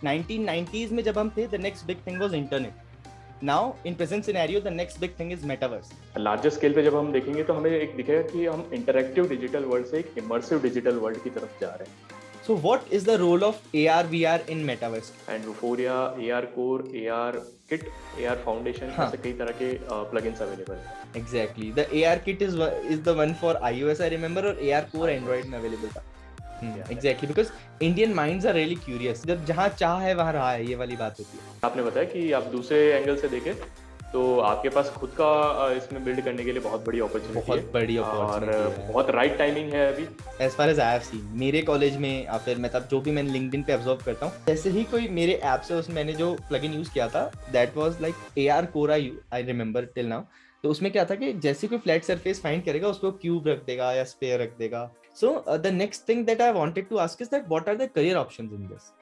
1990s में जब हम थे, the next big thing was internet. Now in present scenario the next big thing is metaverse. Larger scale पे जब हम देखेंगे तो हमें एक दिखेगा कि हम इंटरैक्टिव डिजिटल वर्ल्ड से एक इमर्सिव डिजिटल वर्ल्ड की तरफ जा रहे हैं। So what is the role of AR VR in metaverse? And Vuforia, AR core, AR kit, AR foundation, हाँ. ऐसे कई तरह के प्लगइन्स अवेलेबल हैं। Exactly. The AR kit is the one for iOS I remember, और AR core Android में available था. Exactly, because Indian minds are really curious. जब जहाँ चाह है वहाँ रहा है, ये वाली बात होती है। आपने बताया कि आप दूसरे एंगल से देखें तो आपके पास खुद का इसमें बिल्ड करने के लिए बहुत बड़ी अपॉर्चुनिटी है, बहुत बड़ी अपॉर्चुनिटी और है। बहुत राइट टाइमिंग है अभी। As far as I have seen, मेरे कॉलेज में या फिर मतलब जो भी मैं लिंक्डइन पे ऑब्जर्व करता हूँ, जैसे ही कोई मेरे ऐप से उसमें मैंने जो प्लगइन यूज किया था, that was like AR core, I remember till now. तो उसमें क्या था कि जैसे कोई फ्लैट सरफेस फाइंड करेगा उसको क्यूब रख देगा या स्फीयर रख देगा। So the next thing that I wanted to ask is that what are the career options in this.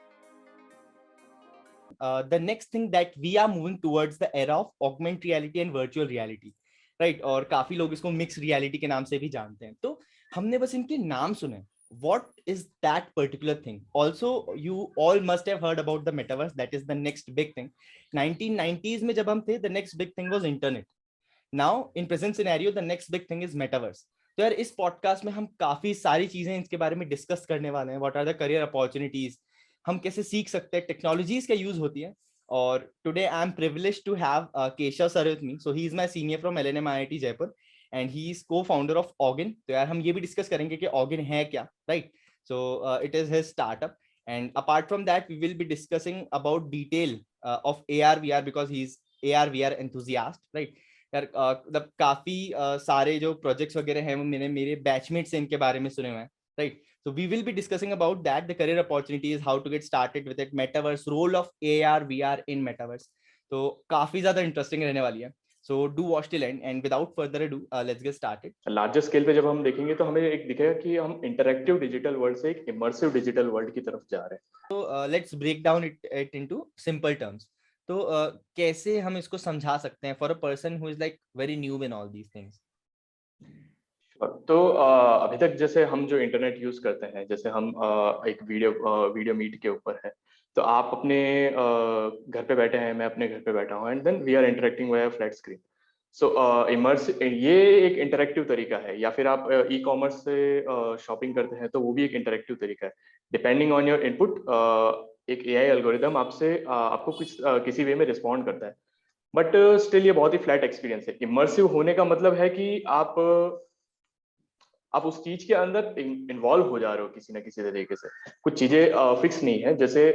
The next thing that we are moving towards the era of augmented reality and virtual reality, right? और काफी लोग इसको mix reality के नाम से भी जानते हैं। तो हमने बस इनके नाम सुने। What is that particular thing? Also, you all must have heard about the metaverse. That is the next big thing. 1990s में जब हम थे, the next big thing was internet. Now, in present scenario, the next big thing is metaverse. तो यार इस podcast में हम काफी सारी चीजें इसके बारे में डिस्कस करने वाले हैं। What are the career opportunities, हम कैसे सीख सकते हैं, टेक्नोलॉजीज क्या यूज होती है। और today I am privileged to have Keshav sir with me. So he is my senior from LNM IIT Jaipur and he is cofounder of Augin. तो यार हम ये भी डिस्कस करेंगे कि ऑगिन है क्या, right? So it is his startup, and apart from that we will be discussing about detail of AR VR because he is AR VR enthusiast, right? यार मतलब काफी सारे जो प्रोजेक्ट्स वगैरह हैं वो मैंने मेरे बैचमेट से इनके बारे में सुने हुए हैं, right? So we will be discussing about that, the career opportunities, how to get started with it, metaverse, role of AR VR in metaverse. तो काफी ज्यादा इंटरेस्टिंग रहने वाली है। So do watch till end, and without further ado, let's get started. Larger scale पे जब हम देखेंगे तो हमें एक दिखेगा कि हम इंटरैक्टिव डिजिटल वर्ल्ड से एक इमर्सिव डिजिटल वर्ल्ड की तरफ जा रहे हैं। So let's break down it into simple terms. तो कैसे हम इसको समझा सकते हैं for a person who is like very new in all these things? तो अभी तक जैसे हम जो इंटरनेट यूज करते हैं, जैसे हम एक वीडियो मीट के ऊपर है, तो आप अपने घर पे बैठे हैं, मैं अपने घर पे बैठा हूँ, and then we are interacting via flat screen. So immerse ये एक इंटरेक्टिव तरीका है। या फिर आप ई कॉमर्स से शॉपिंग करते हैं तो वो भी एक इंटरेक्टिव तरीका है। डिपेंडिंग ऑन योर इनपुट एक AI एल्गोरिदम आपसे आपको किसी वे में रिस्पॉन्ड करता है। बट स्टिल ये बहुत ही फ्लैट एक्सपीरियंस है। इमर्सिव होने का मतलब है कि आप उस चीज के अंदर इन्वॉल्व हो जा रहे हो किसी ना किसी तरीके से। कुछ चीजें फिक्स नहीं है। जैसे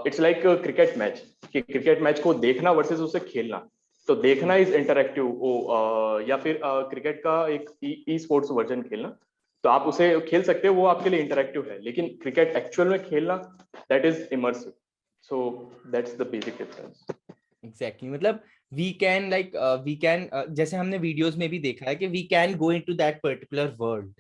इट्स लाइक क्रिकेट मैच, कि क्रिकेट मैच को देखना वर्सेस उसे खेलना। तो देखना इज इंटरैक्टिव, या फिर क्रिकेट का एक ई स्पोर्ट्स वर्जन खेलना, तो आप उसे खेल सकते हो, वो आपके लिए इंटरैक्टिव है। लेकिन क्रिकेट एक्चुअल में खेलना, that is immersive. So that's the basic difference. Exactly, मतलब वी कैन जैसे हमने वीडियोस में भी देखा है कि we can go into that particular world,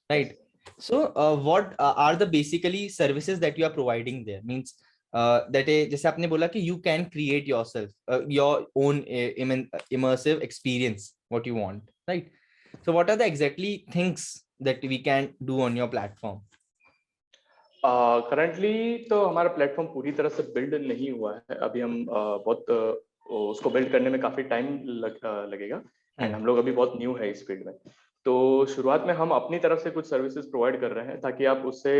right? So what are the basically services that you are providing there, means that जैसे आपने बोला कि you can create yourself your own immersive experience what you want, right? So what are the exactly things that we can do on your platform? Currently तो हमारा platform पूरी तरह से build नहीं हुआ है अभी। हम बहुत उसको बिल्ड करने में काफी टाइम लगेगा, एंड हम लोग अभी बहुत न्यू है इस फील्ड में। तो शुरुआत में हम अपनी तरफ से कुछ सर्विसेज प्रोवाइड कर रहे हैं ताकि आप उससे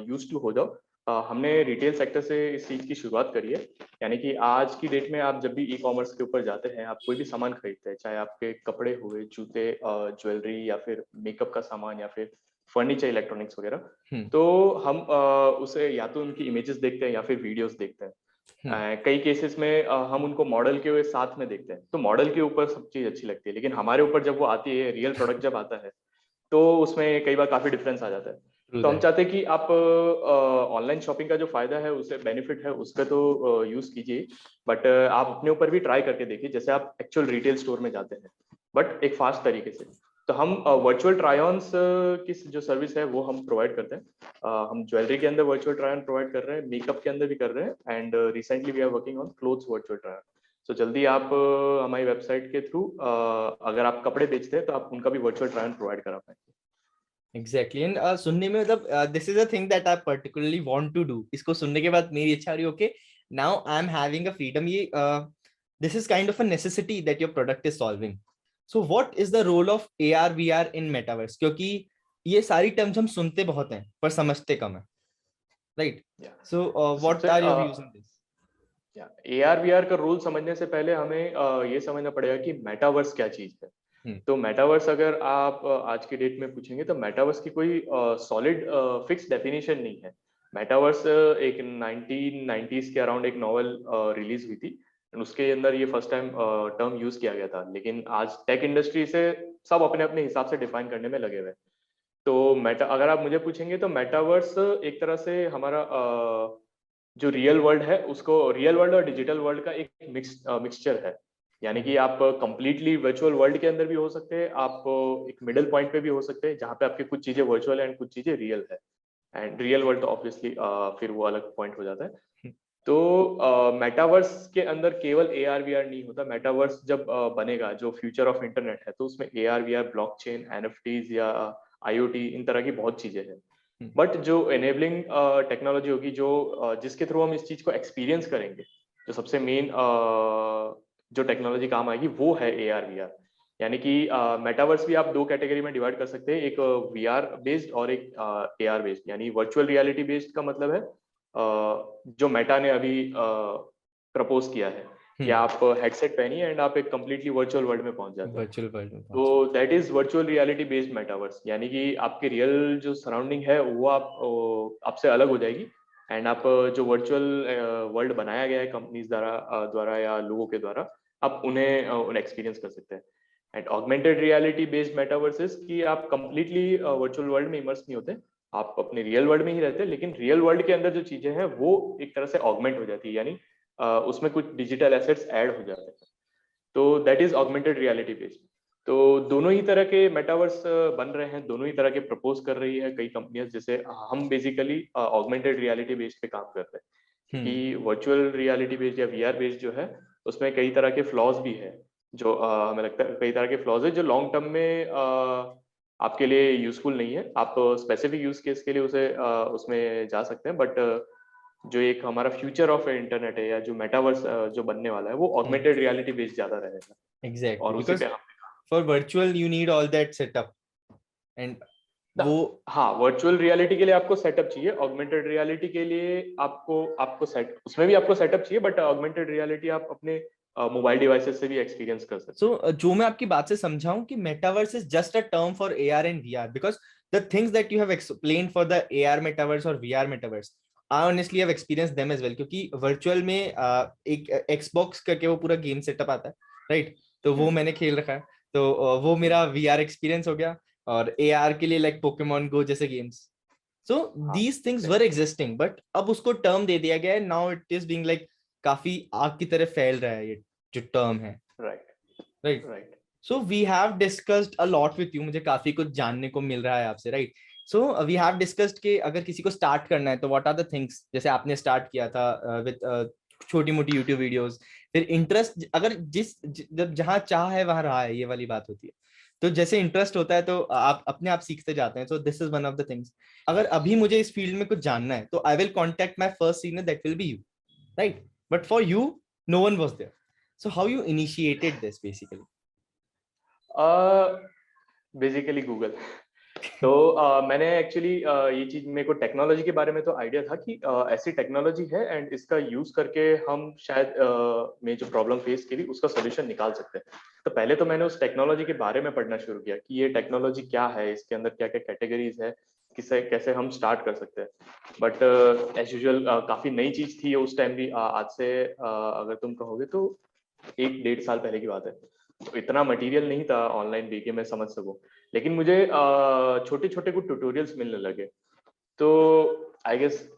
यूज टू हो जाओ। हमने रिटेल सेक्टर से इस चीज की शुरुआत करी है। यानी कि आज की डेट में आप जब भी ई कॉमर्स के ऊपर जाते हैं, आप कोई भी सामान खरीदते हैं, चाहे आपके कपड़े हुए, जूते, ज्वेलरी, या फिर मेकअप का सामान, या फिर फर्नीचर, इलेक्ट्रॉनिक्स वगैरह, तो हम उसे या तो उनकी इमेजेस देखते हैं या फिर वीडियोस देखते हैं। कई केसेस में हम उनको मॉडल के साथ में देखते हैं, तो मॉडल के ऊपर सब चीज अच्छी लगती है। लेकिन हमारे ऊपर जब वो आती है, रियल प्रोडक्ट जब आता है, तो उसमें कई बार काफी डिफरेंस आ जाता है। तो हम चाहते हैं कि आप ऑनलाइन शॉपिंग का जो फायदा है, उसे बेनिफिट है, उसका तो यूज कीजिए, बट आप अपने ऊपर भी ट्राई करके देखिए, जैसे आप एक्चुअल रिटेल स्टोर में जाते हैं, बट एक फास्ट तरीके से। तो हम वर्चुअल ट्राई ऑन्स की जो सर्विस है वो हम प्रोवाइड करते हैं। हम ज्वेलरी के अंदर वर्चुअल ट्राई ऑन प्रोवाइड कर रहे हैं, मेकअप के अंदर भी कर रहे हैं, and recently we are working on clothes virtual try on. तो जल्दी आप हमारी वेबसाइट के थ्रू अगर आप कपड़े बेचते हैं तो आप उनका भी वर्चुअल ट्राई ऑन प्रोवाइड करा पाएंगे। एग्जैक्टली एंड सुनने में मतलब this is a thing that I particularly want to do. इसको सुनने के बाद मेरी इच्छा हो रही है okay now I am having a freedom. ये this is kind of a necessity that your product is solving. So what is the role of AR VR in metaverse? क्योंकि ये सारी टर्म्स हम सुनते बहुत हैं पर समझते कम है, राइट? सो व्हाट सबसे are your views in this? AR/VR का रोल समझने से पहले हमें ये समझना पड़ेगा कि मेटावर्स क्या चीज है। तो मेटावर्स अगर आप आज के डेट में पूछेंगे तो मेटावर्स की कोई सॉलिड फिक्स डेफिनेशन नहीं है। मेटावर्स एक 1990s के अराउंड एक नॉवल रिलीज हुई थी, उसके अंदर ये फर्स्ट टाइम टर्म यूज किया गया था, लेकिन आज टेक इंडस्ट्री से सब अपने अपने हिसाब से डिफाइन करने में लगे हुए। तो मेटा अगर आप मुझे पूछेंगे तो मेटावर्स एक तरह से हमारा जो रियल वर्ल्ड है उसको, रियल वर्ल्ड और डिजिटल वर्ल्ड का एक मिक्सचर है। यानी कि आप कंप्लीटली वर्चुअल वर्ल्ड के अंदर भी हो सकते हैं, आप एक मिडिल पॉइंट पे भी हो सकते हैं जहाँ पे आपकी कुछ चीजें वर्चुअल है एंड कुछ चीजें रियल है। एंड रियल वर्ल्ड तो ऑब्वियसली फिर वो अलग पॉइंट हो जाता है। तो मेटावर्स के अंदर केवल AR/VR नहीं होता। मेटावर्स जब बनेगा, जो फ्यूचर ऑफ इंटरनेट है, तो उसमें AR/VR, ब्लॉकचेन, NFTs या IoT, इन तरह की बहुत चीजें हैं। बट जो एनेबलिंग टेक्नोलॉजी होगी, जो जिसके थ्रू हम इस चीज को एक्सपीरियंस करेंगे, जो सबसे मेन जो टेक्नोलॉजी काम आएगी वो है AR/VR। यानी कि मेटावर्स भी आप दो कैटेगरी में डिवाइड कर सकते हैं, एक VR बेस्ड और एक AR बेस्ड। यानी वर्चुअल रियलिटी बेस्ड का मतलब है जो मेटा ने अभी प्रपोज किया है कि आप हेडसेट पहनिए एंड आप एक कंप्लीटली वर्चुअल वर्ल्ड में पहुंच जाते हैं। वर्चुअल वर्ल्ड में तो that is virtual reality based metaverse. यानी कि आपके रियल जो सराउंडिंग है वो आपसे अलग हो जाएगी, एंड आप जो वर्चुअल वर्ल्ड बनाया गया है कंपनीज द्वारा या लोगों के द्वारा, आप उन्हें एक्सपीरियंस कर सकते हैं। And augmented reality based metaverses की आप कंप्लीटली वर्चुअल वर्ल्ड में इमर्स नहीं होते, आप अपने रियल वर्ल्ड में ही रहते हैं, लेकिन रियल वर्ल्ड के अंदर जो चीजें हैं वो एक तरह से ऑगमेंट हो जाती है, यानी उसमें कुछ डिजिटल एसेट्स ऐड हो जाते हैं। तो that is augmented reality based. तो दोनों ही तरह के मेटावर्स बन रहे हैं, दोनों ही तरह के प्रपोज कर रही है कई कंपनियां। जैसे हम बेसिकली ऑगमेंटेड रियलिटी बेस्ड पे काम कर रहे हैं, क्योंकि वर्चुअल रियलिटी बेस्ड या VR बेस्ड जो है उसमें कई तरह के फ्लॉज भी है, जो हमें लगता है कई तरह के फ्लॉज है जो लॉन्ग टर्म में आपके लिए यूजफुल नहीं है। आप स्पेसिफिक यूज केस के लिए उसमें जा सकते हैं, बट जो एक हमारा फ्यूचर ऑफ इंटरनेट है या जो मेटावर्स जो बनने वाला है वो ऑगमेंटेड रियलिटी बेस्ड ज्यादा रहेगा। एग्जैक्टली और उसी बिकॉज पे हम for virtual you need all that setup and वो हाँ, वर्चुअल रियलिटी के लिए आपको सेटअप चाहिए, ऑगमेंटेड रियलिटी के लिए आपको आपको सेट उसमें भी आपको सेटअप चाहिए, बट ऑगमेंटेड रियलिटी आप अपने मोबाइल डिवाइसेस से भी एक्सपीरियंस कर सकते हैं। जो मैं आपकी बात से समझाऊं कि metaverse is just a term for AR and VR because the things that you have explained for the AR metaverse और VR metaverse I honestly have experience them as well. क्योंकि वर्चुअल में एक Xbox करके वो पूरा game setup आता है, right? तो वो मैंने खेल रखा है, तो वो मेरा VR एक्सपीरियंस हो गया. और AR के लिए लाइक पोकेमॉन गो जैसे games. So these things were existing but अब उसको टर्म दे दिया गया है. Now it is being like काफी आग की तरह फैल रहा है ये जो टर्म है, right right? Right. So we have discussed a lot with you. मुझे काफी कुछ जानने को मिल रहा है आपसे, right? So we have discussed कि अगर किसी को स्टार्ट करना है तो व्हाट आर द थिंग्स. जैसे आपने स्टार्ट किया था विद छोटी मोटी यूट्यूब वीडियोस, फिर इंटरेस्ट अगर जब जहाँ चाह है वहां रहा है, ये वाली बात होती है. तो जैसे इंटरेस्ट होता है तो आप अपने आप सीखते जाते हैं. So this is one of the things. अगर अभी मुझे इस फील्ड में कुछ जानना है तो I will contact my first senior, that will be you, right? But for you no one was there. So how you initiated this basically? Basically Google. तो मैंने एक्चुअली ये चीज, मेरे को टेक्नोलॉजी के बारे में तो आइडिया था कि ऐसी टेक्नोलॉजी है एंड इसका यूज करके हम शायद में जो प्रॉब्लम फेस करी उसका सोल्यूशन निकाल सकते हैं। तो पहले तो मैंने उस टेक्नोलॉजी के बारे में पढ़ना शुरू किया कि ये टेक्नोलॉजी क्या है, इसके अंदर क्या क्या कैटेगरीज है, किसे कैसे हम स्टार्ट कर सकते हैं। बट एज यूजुअल काफी नई चीज थी उस टाइम भी। आज से अगर तुम कहोगे तो 1-1.5 साल पहले की बात है, तो इतना मटेरियल नहीं था ऑनलाइन भी कि मैं समझ सकूं। लेकिन मुझे छोटे छोटे कुछ ट्यूटोरियल्स मिलने लगे। तो I guess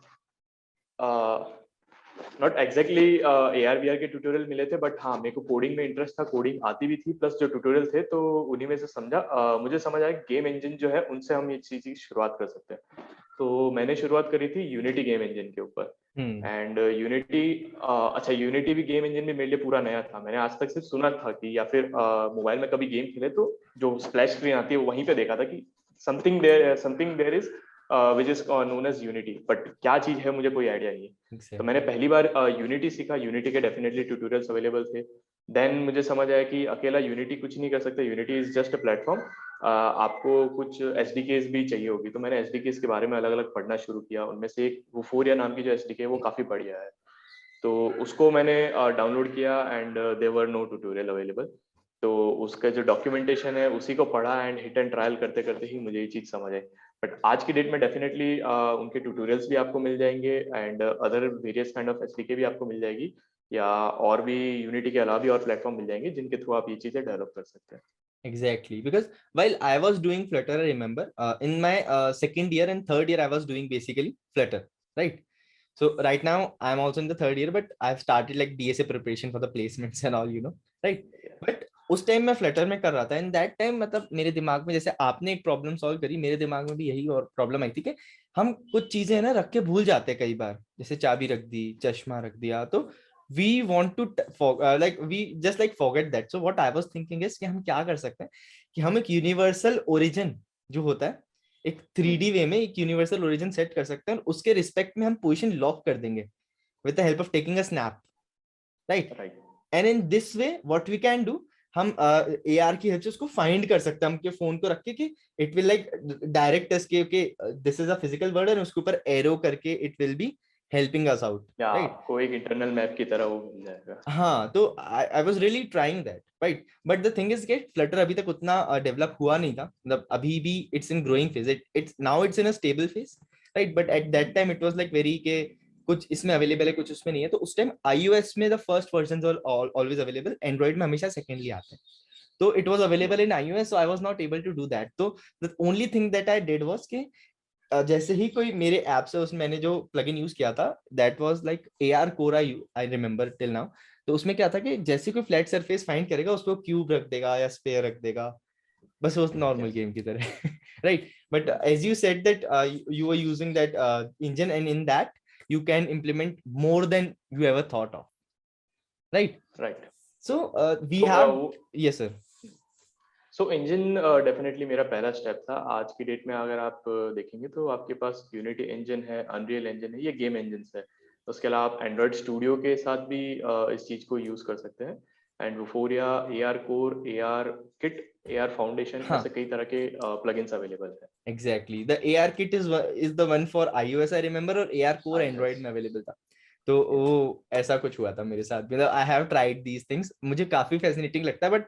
not exactly AR/VR के ट्यूटोरियल मिले थे, बट हाँ मेरे को कोडिंग में इंटरेस्ट था, कोडिंग आती भी थी, प्लस जो ट्यूटोरियल थे तो उन्हीं में से मुझे समझ आया गेम इंजन जो है उनसे हम ये चीज की शुरुआत कर सकते हैं। तो मैंने शुरुआत करी थी यूनिटी गेम इंजन के ऊपर। एंड यूनिटी, अच्छा यूनिटी भी गेम इंजन भी मेरे लिए पूरा नया था। मैंने आज तक सिर्फ सुना था कि, या फिर मोबाइल में कभी गेम खेले तो जो स्प्लैश स्क्रीन आती है वहीं पे देखा था कि something there is which is known as Unity, but क्या चीज है मुझे कोई आइडिया नहीं है। तो मैंने पहली बार यूनिटी सीखा, यूनिटी के डेफिनेटली ट्यूटोरियल्स अवेलेबल थे। देन मुझे समझ आया कि अकेला यूनिटी कुछ नहीं कर सकता, unity is just a platform, आपको कुछ एसडीकेस भी चाहिए होगी। तो मैंने एसडीकेस के बारे में अलग अलग पढ़ना शुरू किया, उनमें से एक वुफोरिया नाम की जो एसडीके है वो काफी बढ़िया है, तो उसको मैंने डाउनलोड किया and there were no tutorial available. तो उसका जो डॉक्यूमेंटेशन है उसी को पढ़ा एंड हिट एंड ट्रायल करते करते ही मुझे ये चीज़ समझ आई। बट आज की डेट में डेफिनेटली उनके ट्यूटोरियल्स भी आपको मिल जाएंगे and other various kind of SDK भी आपको मिल जाएगी, या और भी यूनिटी के अलावा भी और प्लेटफॉर्म मिल जाएंगे जिनके थ्रू आप ये चीज़ें डेवलप कर सकते हैं। Exactly, because while I was doing Flutter, I remember in my second year and third year I was doing basically Flutter, right? So right now I'm also in the third year, but I've started like DSA preparation for the placements and all, you know, right? But उस time मैं Flutter में कर रहा था, and that time मतलब मेरे दिमाग में, जैसे आपने एक प्रॉब्लम सॉल्व करी, मेरे दिमाग में भी यही और प्रॉब्लम आई थी कि हम कुछ चीजें ना रख के भूल जाते हैं कई बार, जैसे चाबी रख दी, चश्मा रख दिया, तो we want to like we just like forget that. So what I was thinking is कि हम क्या कर सकते हैं कि हम एक यूनिवर्सल ओरिजिन जो होता है, एक 3D वे में एक यूनिवर्सल ओरिजिन सेट कर सकते हैं, और उसके रिस्पेक्ट में हम पोजीशन लॉक कर देंगे with the help of taking a snap, right? And in this way what we can do, हम AR की हेल्प से उसको फाइंड कर सकते हैं, हम के फोन को रख के कि इट विल लाइक डायरेक्ट अस के this is a physical word, और उसके ऊपर एरो करके it will be helping us out, right? आपको एक इंटरनल मैप की तरह वो मिल जाएगा। हाँ, तो I was really trying that, right? But the thing is कि फ्लटर अभी तक उतना डेवलप हुआ नहीं था, मतलब अभी भी it's in growing phase, it's now it's in a stable phase, right? But at that time it was like very के कुछ इसमें अवेलेबल है, कुछ उसमें नहीं है। तो उस टाइम iOS में the first versions are always available, Android में हमेशा सेकेंडली आते हैं। तो it was available in iOS, so I was not able to do that. तो the only thing that I did was कि जैसे ही कोई मेरे ऐप से उसमें मैंने जो प्लगइन यूज किया था, that was like AR core, I remember till now. तो उसमें क्या था कि जैसे कोई फ्लैट सरफेस फाइंड करेगा उस पर क्यूब रख देगा या स्फीयर रख देगा, बस वो नॉर्मल गेम की तरह, right? But as you said that you are using that engine, and in that you can implement more than you ever thought of, right? So we have yes sir. So engine definitely मेरा पहला step था। आज की date में अगर आप देखेंगे तो आपके पास यूनिटी इंजन है, अनरियल इंजन है, ये गेम इंजन है। उसके अलावा आप एंड्रॉइड स्टूडियो के साथ भी इस चीज़ को यूज़ कर सकते हैं, and Vuforia, AR core, AR kit, AR foundation, ऐसे कई तरह के प्लगइन्स अवेलेबल है। Exactly, the AR kit is the one for iOS, I remember, और AR core एंड्रॉइड में अवेलेबल था। तो वो ऐसा कुछ हुआ था मेरे साथ, मतलब I have tried these things, मुझे काफी फैसिनेटिंग लगता है, but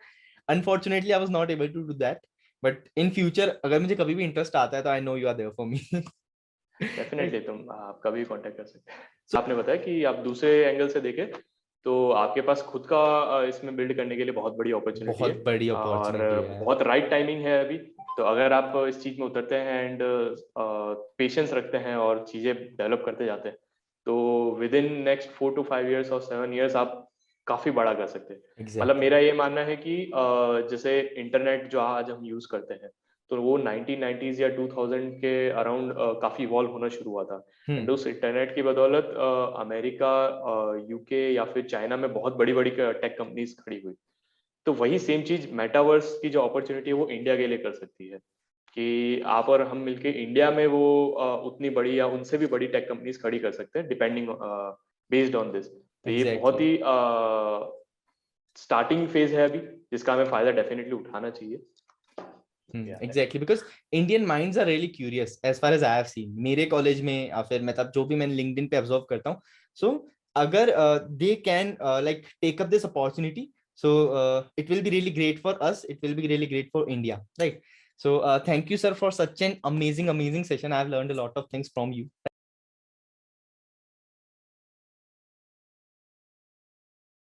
unfortunately I was not able to do that. But in future अगर मुझे कभी भी इंटरेस्ट आता है तो I know you are there for me. Definitely तुम आप कभी कांटेक्ट कर सकते हैं। So, आपने बताया कि आप दूसरे एंगल से देखें तो आपके पास खुद का इसमें बिल्ड करने के लिए बहुत बड़ी अपॉर्चुनिटी है, बहुत बड़ी अपॉर्चुनिटी और है, बहुत राइट टाइमिंग है अभी। तो अगर आप इस चीज में उतरते हैं एंड पेशेंस रखते हैं और चीजें डेवलप करते जाते हैं, तो with in next 4 to 5 years और 7 years आप काफी बड़ा कर सकते हैं। मतलब मेरा ये मानना है कि जैसे इंटरनेट जो आज हम यूज करते हैं, तो वो 1990s या 2000 के अराउंड काफी इवॉल्व होना शुरू हुआ था। एंड उस इंटरनेट की बदौलत अमेरिका, यूके या फिर चाइना में बहुत बड़ी बड़ी टेक कंपनीज खड़ी हुई। तो वही सेम चीज मेटावर्स की जो अपॉर्चुनिटी है वो इंडिया के लिए कर सकती है, कि आप और हम मिलके इंडिया में वो उतनी बड़ी या उनसे भी बड़ी टेक कंपनीज खड़ी कर सकते हैं, डिपेंडिंग बेस्ड ऑन दिस। तो ये बहुत ही स्टार्टिंग फेज है अभी, जिसका हमें फायदा डेफिनेटली उठाना चाहिए। Exactly, because Indian minds are really curious as far as I have seen, मेरे कॉलेज में या फिर मतलब जो भी मैंने LinkedIn पे ऑब्जर्व करता हूँ, so अगर they can like take up this opportunity, so it will be really great for us, it will be really great for India, right? So thank you sir for such an amazing session. I have learned a lot of things from you.